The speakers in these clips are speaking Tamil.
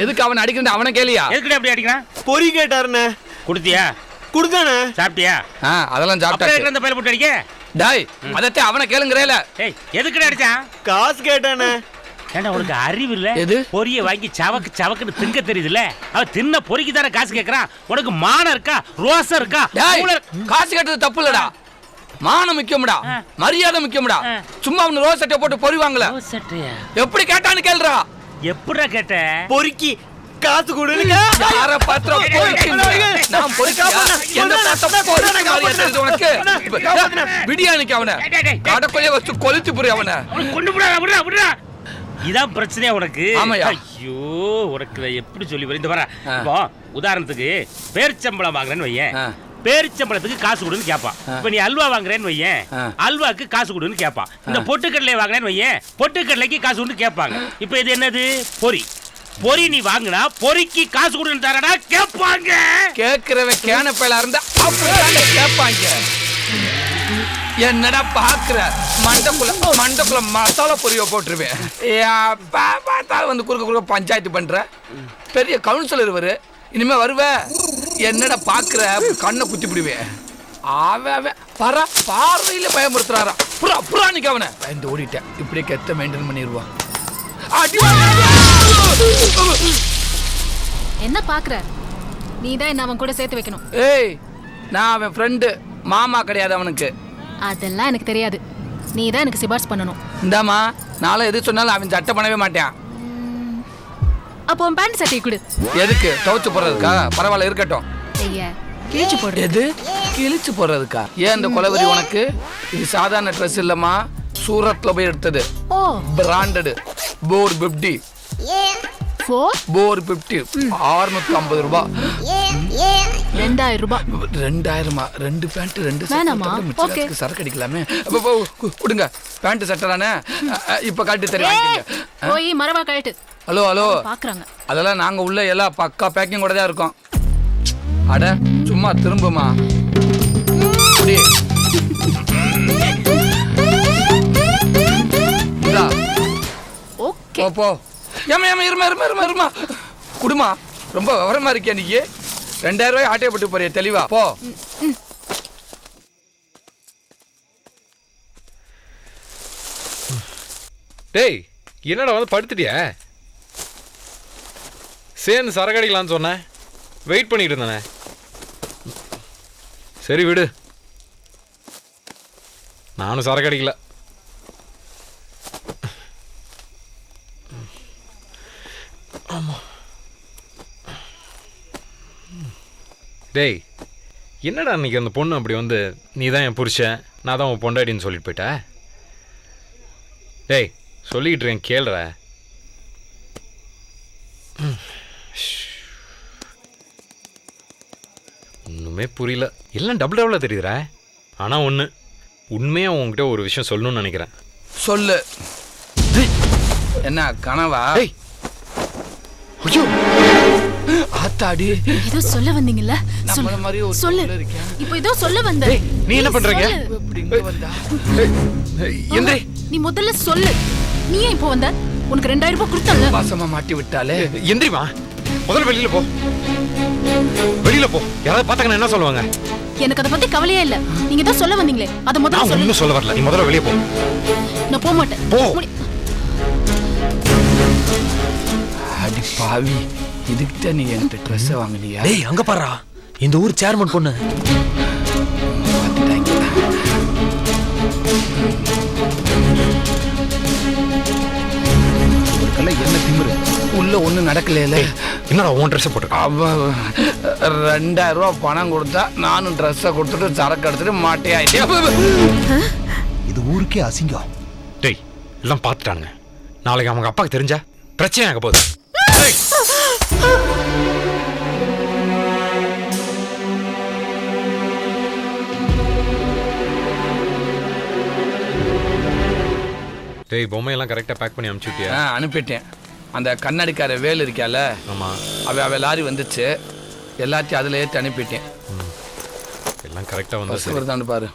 எதுக்கு அவன் அடிக்கிற? அவனை கேளியா? எதுக்கு அப்படி அடிக்கிறான்? பொறி கேட்டாருண்ணே. குடுத்தியா? குடுத்தானே. சாப்பிட்டியா? அதெல்லாம் சாப்பிட்டா. அந்த பையில போட்டு அடிக்க டாய், அதத்தை அவனை கேளுங்கறேல. ஏய், எதுக்கு அடிச்சான்? காசு கேட்டானே. ஏண்டா உனக்கு அறிவு இல்ல? எது? பொரிய வாங்கி சவக்குன்னு திங்க தெரியுதுல்ல? அவ தின்ன பொறிக்கு தானே காசு கேக்குறான். உனக்கு மானம் இருக்கா? ரோசம் இருக்கா? காசு கேட்டது தப்பு இல்லடா. மானம் முக்கியம்டா, மரியாதை முக்கியம்டா. சும்மா அவனு ரோஸ் சட்டை போட்டு பொறி வாங்கல. எப்படி கேட்டான்னு கேளுடா. எப்படிடா கேட்ட? பொறிக்கி காசு கொடுங்க. யார பாத்திரம் பொறிக்கி நான் பொறிக்காம என்ன பார்த்தா பொறிக்க மாதிரியா தெரியுது உனக்கு? பிரியாணிக்கு அவனை கடற்கொலைய வச்சு கொளுத்தி புரி அவனை கொண்டு விடுறா. இதான் பிரச்சனையா உனக்கு? ஆமாயா. ஐயோ, உனக்கு எப்படி சொல்லி வர? இந்த வர இப்போ உதாரணத்துக்கு பேரிச்சம்பளம் வாங்குறேன்னு வையேன். பேரிச்சம்பளத்துக்கு காசு கொடுன்னு கேட்பான். இப்ப நீ அல்வா வாங்குறேன்னு வையேன், அல்வாக்கு காசு கொடுன்னு கேட்பான். இந்த பொட்டுக்கடலை வாங்குறேன்னு வையேன், பொட்டுக்கடலைக்கு காசு கொடுன்னு கேட்பாங்க. இப்ப இது என்னது? பொரி. பொரி நீ வாங்குனா பொரிக்கு காசு கொடுன்னு தரடா கேட்பாங்க. கேட்கிறவன் கேனப்பையில இருந்தா அப்படியே கேட்பாங்க. என்னடா பாக்குற? மண்டக்குள்ள மசாலா பொரிய போட்டுருவேன். வந்து குறுக்க பஞ்சாயத்து பண்ற பெரிய கவுன்சிலர் இவரு. இனிமே வருவ என்னடா பாக்குற? கண்ணை குத்தி பிடிவேன். அவன் பார்வையில பயமுறுத்துறாரா? புறா நிக்க அவனை இந்த ஓடிட்டேன். இப்படியே கெத்த மெயின்டைன் பண்ணிடுவான். என்ன பாக்குற? நீதான் என்ன அவன் கூட சேர்த்து வைக்கணும். ஏய், நான் அவன் ஃப்ரெண்டு, மாமா கிடையாது அவனுக்கு. அதெல்லாம் எனக்கு தெரியாது. நீதான் எனக்கு சிபாரிசு பண்ணணும். இந்தாமா, நாளை எது சொன்னாலும் அவன் சட்டை பண்ணவே மாட்டான். அப்போ உன் பேண்ட் சட்டையை கொடு. எதுக்கு? துவைச்சு போடுறதுக்கா? பரவாயில்ல, இருக்கட்டும். ஐயா, கிழிச்சு போடுறது. எது? கிழிச்சு போடுறதுக்கா? ஏன் இந்த கொலவெறி உனக்கு? இது சாதாரண ட்ரெஸ் இல்லம்மா, சூரத்ல போய் எடுத்தது. ஓ, பிராண்டட். போர் 50. போர் 50 650 ரூபாய். 2000 ரூபாய். 2000மா? ரெண்டு பேண்ட் ரெண்டு சட்டை சரக்கு அடிக்கலாமே. கொடுங்க. பேண்ட் சட்டை தானே? இப்ப காட்டு தெரியும். போய் மரவா கழட்டு. ஹலோ பாக்குறாங்க. அதெல்லாம் நாங்க உள்ள எல்லாம் பக்கா பேக்கிங் கூட தான் இருக்கோம். அட சும்மா திரும்புமா. ஓகே போ. இருமா குடுமா. ரொம்ப விவரமா இருக்கியா நீ? 2000 ரூபாய் ஆட்டையப்பட்டு போறிய தெளிவா போ. டேய், என்னடா வந்து படுத்துட்டியா? சேர்ந்து சரக்கடிக்கலான்னு சொன்னேன், வெயிட் பண்ணிட்டு இருந்தானே. சரி விடு, நானும் சரக்கடிக்கல. ஆமா. டேய், என்னடா அன்னைக்கு அந்த பொண்ணு அப்படி வந்து நீ தான் என் புருஷன், நான் தான் உன் பொண்டாடின்னு சொல்லிட்டு போயிட்ட? டேய், சொல்லிக்கிட்டு இருக்கேன் கேளுற. ஒன்றுமே புரியல, எல்லாம் டபுளாக தெரியுதுற. ஆனால் ஒன்று, உண்மையாக உங்ககிட்ட ஒரு விஷயம் சொல்லணும்னு நினைக்கிறேன். சொல்லு. என்ன கனவா? ஐயோ, ஆத்தாடி, ஏதோ சொல்ல வந்தீங்கல்ல, நம்மள மாதிரி ஒரு சொல்லு. இப்போ ஏதோ சொல்ல வந்த. நீ என்ன பண்றீங்க? எந்திரி. நீ முதல்ல சொல்லு. நீ ஏன் இப்போ வந்த? உனக்கு 2000 ரூபாய் கொடுத்தல. வாசமா மாட்டி விட்டாலே. எந்திரிமா, முதல்ல வெளியில போ. வெளியில போ, யாராவது பார்த்தாங்கன்னா என்ன சொல்லுவாங்க? எனக்கு அத பத்தி கவலையே இல்ல. நீங்க ஏதோ சொல்ல வந்தீங்களே, அத முதல்ல சொல்லு. நான் ஒண்ணும் சொல்ல வரல, நீ முதல்ல வெளிய போ. நான் போக மாட்டேன். போ. அடி பாவி, இதுக்கிட்ட நீ என்கிட்ட ட்ரெஸ் வாங்கினியா? டேய், அங்க பாறா, இந்த ஊர் சேர்மன் பொண்ணு. என்ன திமிரு? உள்ள ஒண்ணு நடக்கல. என்னடா உன் ட்ரெஸ் போட்டு? அவன் 2000 ரூபாய் பணம் கொடுத்தா நானும் ட்ரெஸ்ஸை கொடுத்துட்டு சரக்கு எடுத்துட்டு மாட்டேன். இது ஊருக்கே அசிங்கம். டேய், எல்லாம் பார்த்துட்டானுங்க. நாளைக்கு அவங்க அப்பாவுக்கு தெரிஞ்சா பிரச்சனை ஆக போகுது. டேய், பொம்மையெல்லாம் கரெக்டாக பேக் பண்ணி அனுப்பிச்சுட்டியா? அனுப்பிட்டேன். அந்த கண்ணாடிக்கார வேல் இருக்கால, ஆமாம், அவ லாரி வந்துச்சு, எல்லாத்தையும் அதில் ஏற்றி அனுப்பிட்டேன். எல்லாம் கரெக்டாக வந்து வருதான்னு பாரு.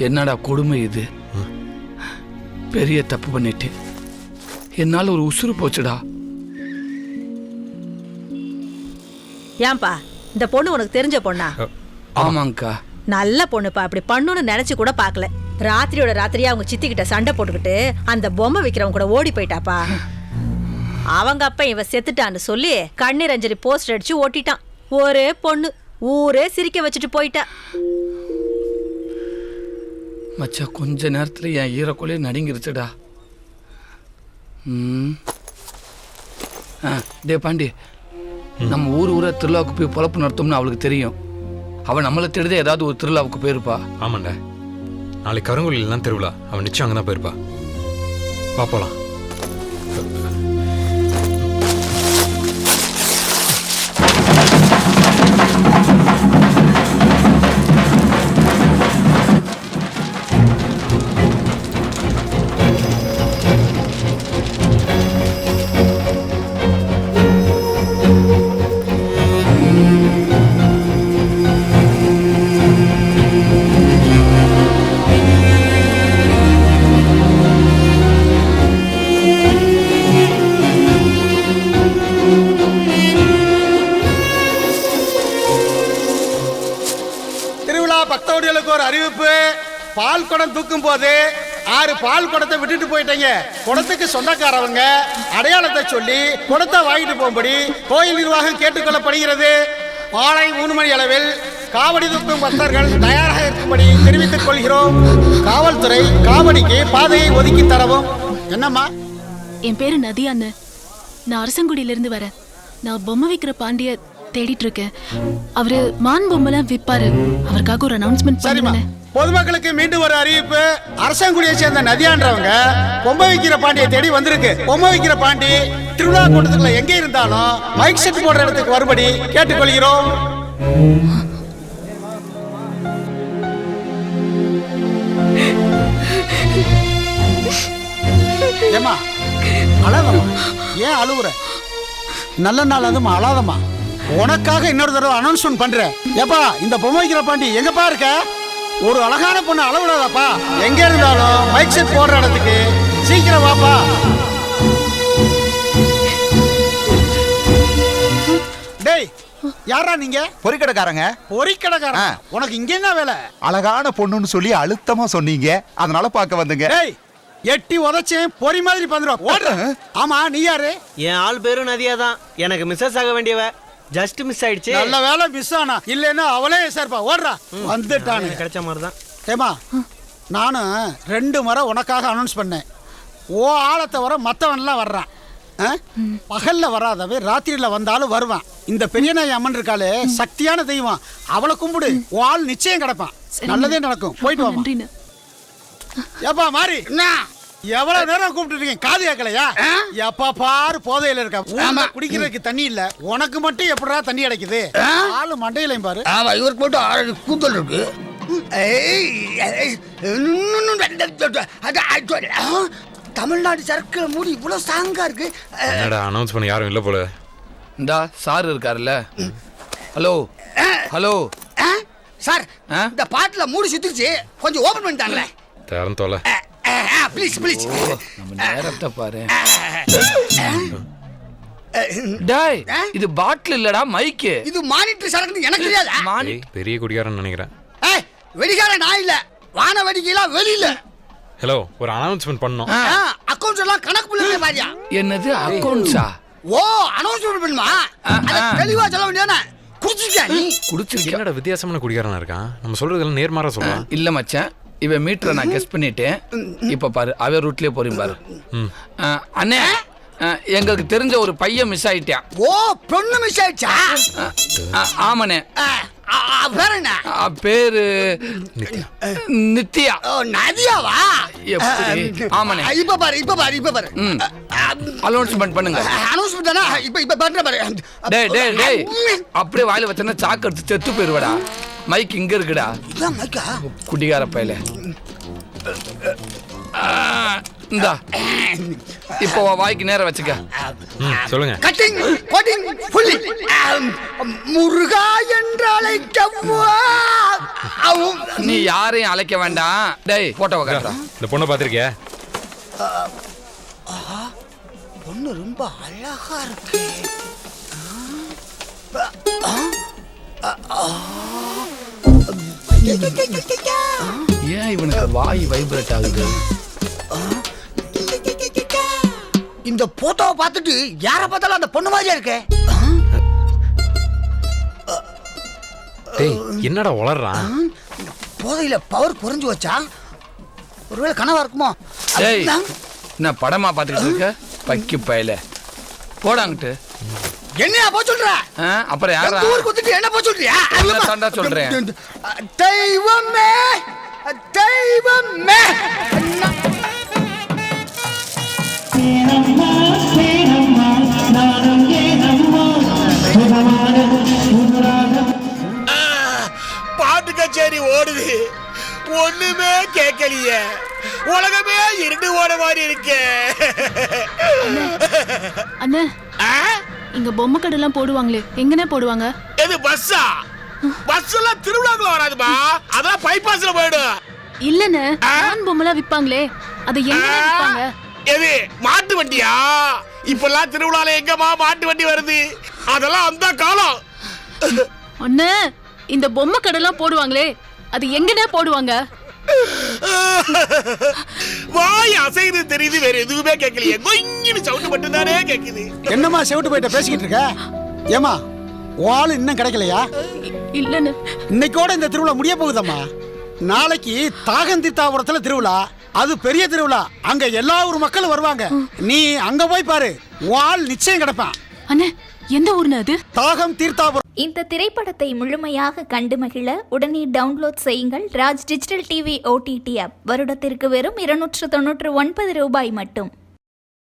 என்னடா கொடுமை இது, பெரிய தப்பு பண்ணிட்டு என்னால ஒரு உசுறு போச்சுடா. ஏன்பா இந்த பொண்ணு உனக்கு தெரிஞ்ச பொண்ணா? ஆமாங்கக்கா. நல்ல பொண்ணுப்பா, அப்படி பண்ணுன்னு நினைச்சு கூட பாக்கல. ராத்திரியோட ராத்திரியா அவங்க சித்தி கிட்ட சண்டை போட்டுக்கிட்டு அந்த பொம்மை விக்கிறவங்க கூட ஓடி போயிட்டாப்பா. அவங்க அப்பா இவ செத்துட்டான்னு சொல்லி கண்ணீர் அஞ்சலி போஸ்டர் அடிச்சு ஓட்டிட்டான். ஒரே பொண்ணு ஊரே சிரிக்க வச்சுட்டு போயிட்டா. மச்சா கொஞ்ச நேரத்துல என் ஈரக்குள்ளே நடுங்கிருச்சுடா. டே பாண்டி, நம்ம ஊரா திருவிழாவுக்கு போய் பொழப்பு நடத்தோம்னு அவளுக்கு தெரியும். அவன் நம்மளை தேடுதே ஏதாவது ஒரு திருவிழாவுக்கு போயிருப்பா. ஆமாண்டா, நாளைக்கு கருங்குழிலாம் திருவிழா, அவன் நிச்சயம் அங்கே தான் போயிருப்பா. வா போலாம். பக்தோடிகளுக்கு ஒரு அறிவிப்பு. பால் குடம் தூக்கும் போது 6 பால் குடத்தை விட்டுட்டு போயிட்டீங்க. குடத்துக்கு சொந்தக்காரவங்க அடையாளத்தை சொல்லி குடத்தை வாங்கிட்டு போகும்படி கோயில் நிர்வாகம் கேட்டுக்கொள்ளப்படுகிறது. மாலை 3 மணி அளவில் காவடி தூக்கும் பக்தர்கள் தயாராக இருக்கும்படி தெரிவித்துக் கொள்கிறோம். காவல்துறை காவடிக்கு பாதையை ஒதுக்கி தரவும். என்னம்மா? என் பேரு நதியான்னு. நான் அரசங்குடியிலிருந்து வரேன். நான் பொம்மை விற்கிற பாண்டிய தேடிட்டு இருக்கேன். அவரு மான் பொம்மைலாம் விற்பாரு. அவருக்காக ஒரு அனௌன்ஸ்மெண்ட் பண்ணுங்க. பொதுமக்களுக்கு மீண்டும் ஒரு அறிவிப்பு. அரசங்குடியை சேர்ந்த நதியான்றவங்க பொம்மை விற்கிற பாண்டியை தேடி வந்திருக்கு. பொம்மை விற்கிற பாண்டி திருவிழா கூட்டத்துக்குள்ள எங்க இருந்தாலும் மைக் செட் போடுற இடத்துக்கு வரும்படி கேட்டுக்கொள்கிறோம். ஏமா அழாதம்மா, ஏன் அழுவுற? நல்ல நாள் அதுமா, அழாதம்மா. உனக்காக இன்னொரு தடவை அனௌன்ஸ்மெண்ட் பண்றேன். ஏப்பா, இந்த பொம்மை வைக்கிற பாண்டி எங்கப்பா இருக்க? ஒரு அழகான பொண்ணு அளவிடாதப்பா. எங்க இருந்தாலும் மைக் செட் போடுற இடத்துக்கு சீக்கிரம் வாப்பா. டேய், யாரா நீங்க? பொறிக்கடைக்காரங்க. பொறிக்கடைக்காரங்க? உனக்கு இங்க என்ன வேலை? அழகான பொண்ணுன்னு சொல்லி அழுத்தமா சொன்னீங்க, அதனால பார்க்க வந்தேங்க. டேய், எட்டி உதச்சேன் பொறி மாதிரி பந்துரும். ஆமா, நீ யாரு? என் ஆள் பேரும் நதியா தான். எனக்கு மிஸ்ஸஸ் ஆக வேண்டியவ ஜஸ்ட் மிஸ் ஆயிடுச்சு. நல்ல வேலை மிஸ் ஆனா, இல்லைன்னா அவளே சேர்ப்பா. ஓடுறா, வந்துட்டானு கிடைச்ச மாதிரி தான். ஏமா, நானும் 2 முறை உனக்காக அனௌன்ஸ் பண்ணேன். ஓ ஆளை தவிர மற்றவன்லாம் வர்றான். பகல்ல வராதவே ராத்திரியில வந்தாலும் வருவான். இந்த பெரியநாய் அம்மன் இருக்காளே, சக்தியான தெய்வம். அவளை கும்பிடு, ஓ ஆள் நிச்சயம் கிடப்பான். நல்லதே நடக்கும். போயிட்டு வாமா. ஏப்பா மாறி, எவ்வளவு நேரம் கூப்பிட்டு இருக்கீங்க, காது கேட்கலையா? எப்ப பாரு போதையில இருக்க. குடிக்கிறதுக்கு தண்ணி இல்ல, உனக்கு மட்டும் எப்படா தண்ணி கிடைக்குது? ஆளு மண்டையிலையும் பாரு. இவருக்கு மட்டும் கூந்தல் இருக்கு. தமிழ்நாடு சரக்குல மூடி இவ்வளவு ஸ்ட்ராங்கா இருக்கு. என்னடா அனௌன்ஸ் பண்ண யாரும் இல்ல போல. இந்தா சார் இருக்காருல்ல. ஹலோ ஹலோ சார், இந்த பாட்டுல மூடி சுத்திருச்சு, கொஞ்சம் ஓபன் பண்ணிட்டாங்களே. தரம் தோல. Please please. நம்ம நேரத்தை பாரு. டேய், இது பாட்டில் இல்லடா, மைக்கு. இது மானிட்டர் சரக்குன்னு எனக்கு தெரியாதா? பெரிய குடிகாரன்னு நினைக்கிறேன். வெடிகார நான் இல்ல, வான வெடிக்கலாம் வெளியில. ஹலோ, ஒரு அனௌன்ஸ்மெண்ட் பண்ணோம். அக்கவுண்ட்ஸ் எல்லாம் கணக்கு பண்ணவே பாரியா? என்னது அக்கவுண்ட்ஸா? ஓ, அனௌன்ஸ்மெண்ட் பண்ணுமா? அத தெளிவா சொல்ல வேண்டியதானே. குடிச்சிருக்க நீ? குடிச்சிருக்க. என்னடா வித்தியாசமான குடிகாரனா இருக்கான்? நம்ம சொல்றதெல்லாம் நேர்மாறா சொல்றான். இல்ல மச்சான், இவன் மீட்டரை நான் கெஸ் பண்ணிட்டேன். இப்ப பாரு, அவ ரூட்லயே போறீங்க பாரு. அண்ணே, எங்களுக்கு தெரிஞ்ச ஒரு பையன் மிஸ் ஆயிட்டான். ஓ, பொண்ணு மிஸ் ஆயிடுச்சா? ஆமாண்ணே. பேர் என்ன? பேரு நித்யா. நதியாவா? ஆமாண்ணே. இப்ப பாரு, இப்ப பாரு, இப்ப பாரு. அனௌன்ஸ்மெண்ட் பண்ணுங்க. அனௌன்ஸ்மெண்ட் தானா? இப்ப பண்ற பாரு. டேய் டேய் டேய், அப்படியே வாயில வச்சனா சாக்கு எடுத்து செத்து போயிருவடா. மைக் இங்க இருக்குடா. இதான் மைக்கா? குடிகார பையல. இந்தா, இப்போ வாய்க்கு நேரம் வச்சுக்க. சொல்லுங்க. கட்டிங் கோட்டிங் ஃபுல்லி முருகா என்று அழைக்கவா நீ யாரையும் அழைக்க வேண்டாம். டேய் போட்டோ காட்டுறா. இந்த பொண்ணை பார்த்திருக்கியா? பொண்ணு ரொம்ப அழகா இருக்கு. ஏன் இவனுக்கு வாய் வைப்ரேட் ஆகுது? இந்த போட்டோவை பார்த்துட்டு யார பார்த்தாலும் அந்த பொண்ணு மாதிரியா இருக்கு. டேய் என்னடா உளறான்? போதையில பவர் குறைஞ்சு வச்சா ஒருவேளை கனவா இருக்குமோ? டேய் என்ன படமா பார்த்துக்கிட்டு இருக்க? பக்கி பயல போடாங்கிட்டு. என்னையா போ சொல்ற? அப்புறம் யாரா ஊருக்கு வந்துட்டு என்ன போ சொல்றியா? தாண்டா சொல்றேன். தெய்வமே தெய்வமே. பாட்டு கச்சேரி ஓடுது, ஒண்ணுமே கேட்கலையே. உலகமே இருண்டு ஓட மாதிரி இருக்கு. அண்ணே இங்க பொம்மை கடை எல்லாம் போடுவாங்களே, எங்கனே போடுவாங்க? எது பஸ்ஸா? பஸ் எல்லாம் திருவிழாக்குள்ள வராதுமா, அதான் பைபாஸ்ல போயிடும். இல்லண்ணே ஆண் பொம்மைலாம் விப்பாங்களே, அது எங்கனே விப்பாங்க? எது மாட்டு வண்டியா? இப்பெல்லாம் திருவிழால எங்கம்மா மாட்டு வண்டி வருது? அதெல்லாம் அந்த காலம். அண்ணே இந்த பொம்மை கடை எல்லாம் போடுவாங்களே, அது எங்கனே போடுவாங்க? வாய் அசைது தெரியுது, வேற எதுவுமே கேட்கலையே. கொஞ்சம் சவுண்ட் மட்டும் தானே கேக்குது. என்னம்மா செவிட்டு போயிட்ட பேசிக்கிட்டு இருக்க? ஏமா வாள் இன்னும் கிடைக்கலையா? இல்லண்ணே இன்னைக்கோட இந்த திருவிழா முடிய போகுதம்மா. நாளைக்கு தாகந்தீர்த்தாபுரத்துல திருவிழா, அது பெரிய திருவிழா. அங்க எல்லா ஊர் மக்களும் வருவாங்க. நீ அங்க போய் பாரு, வாள் நிச்சயம் கிடைப்பான். அண்ணே எந்த ஊர்னு அது? தாகம் தீர்த்தாபுரம். இந்த திரைப்படத்தை முழுமையாக கண்டு மகிழ உடனே டவுன்லோட் செய்யுங்கள் Raj digital TV OTT app. வருடத்திற்கு வெறும் 299 ரூபாய் மட்டும்.